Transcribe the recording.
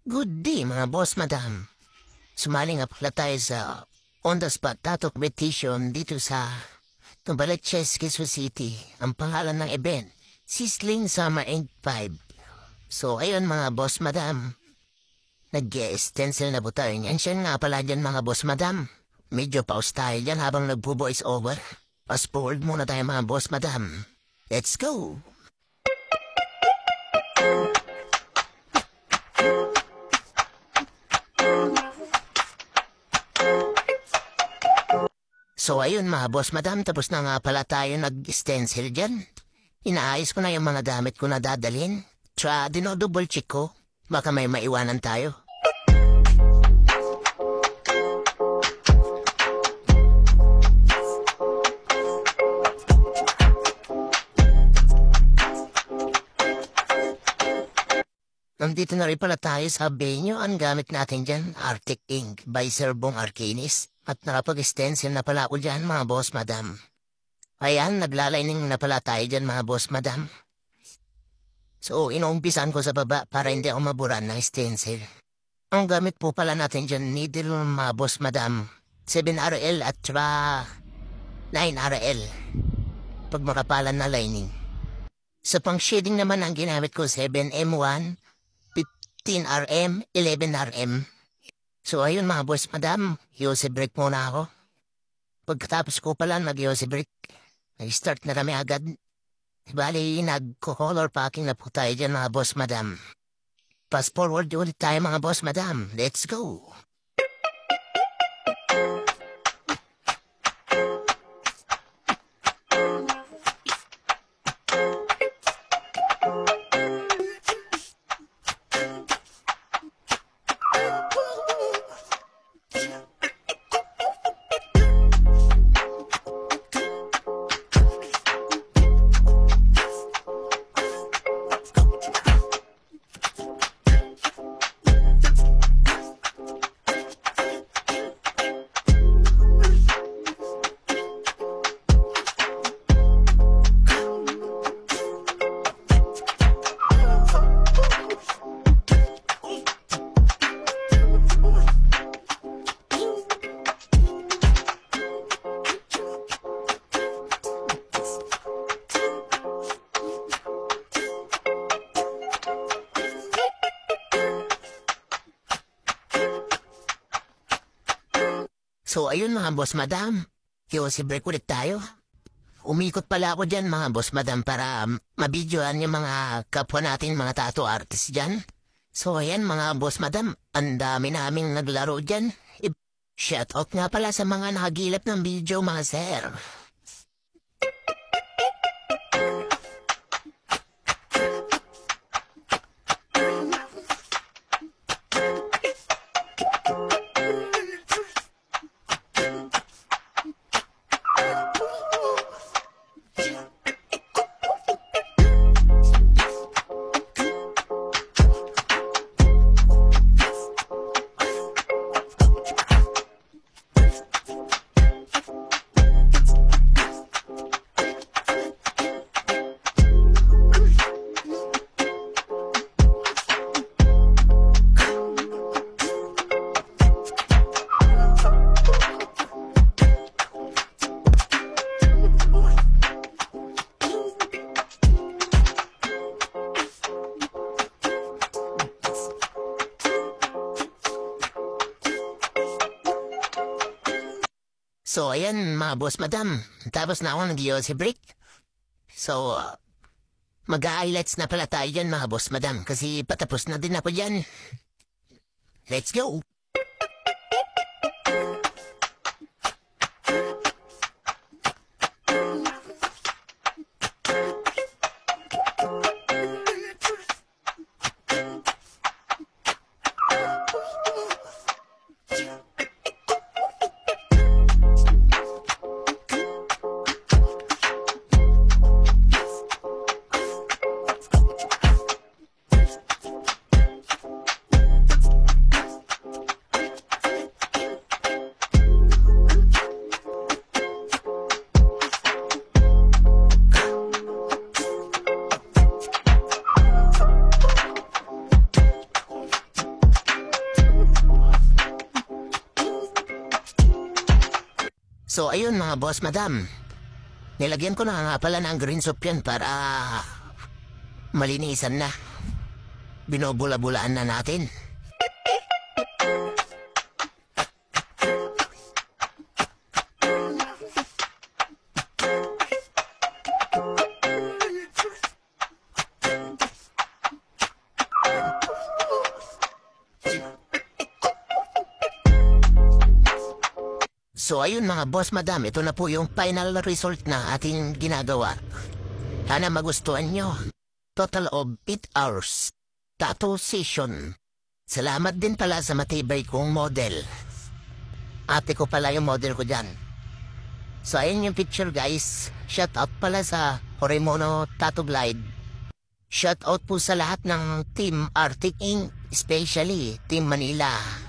Good day mga boss madam. Sumali nga pala tayo sa on-the-spot tattoo competition dito sa Novaliches, Quezon City. Ang pangalan ng event, Sizzling Summer Ink 5. So ayun mga boss madam, nag-stencil na po tayo niyan. Siya nga pala dyan mga boss madam. Medyo pause tayo dyan habang nagpo-voice over. Fast forward muna tayo mga boss madam. Let's go! So ayun mga boss madam, tapos na nga pala tayo nag-stencil dyan. Inaayos ko na yung mga gamit ko na dadalhin. Tsaka dinodouble check ko, baka may maiwanan tayo. Nandito na rin pala tayo sa venue. Ang gamit natin dyan, Arctic Ink by Sir Bong Arcanis. At nakapag-stencil na pala ako dyan mga boss madam. Ayan, naglalining na pala tayo dyan mga boss madam. So, inuumpisan ko sa baba para hindi ako maburan ng stencil. Ang gamit po pala natin dyan, needle mga boss madam. 7RL at 9RL. Pag makapalan na lining. Sa pang-shading naman ang ginamit ko 7M1, 15RM, 11RM. So ayun mga boss madam, Yossi break muna ako. Pagkatapos ko pala nag-Yossi break, nag-start na kami agad. Bali, nag-color packing na po tayo dyan mga boss madam. Fast forward ulit tayo mga boss madam, let's go! So ayun mga boss madam, Yossi break ulit tayo. Umikot pala ako dyan mga boss madam para mabidyoan yung mga kapwa natin mga tattoo artist dyan. So ayan mga boss madam, ang dami naming naglaro dyan. Shoutout nga pala sa mga nakagilap ng video mga sir. So ayan mga boss madam, tapos na ako nag-Yossi break. So mag-highlights na pala tayo dyan mga boss madam kasi patapos na din ako dyan. Let's go! So ayun mga boss madam, nilagyan ko na nga pala ng green soup yan para malinisan na. Binubula-bulaan na natin. So ayun mga boss madam, ito na po yung final result na ating ginagawa. Sana magustuhan nyo. Total of 8 hours. Tattoo session. Salamat din pala sa matibay kong model. Ate ko pala yung model ko dyan. So ayun yung picture guys. Shout out pala sa Horimono Tattoo Glide. Shout out po sa lahat ng Team Arctic Inc. Especially Team Manila.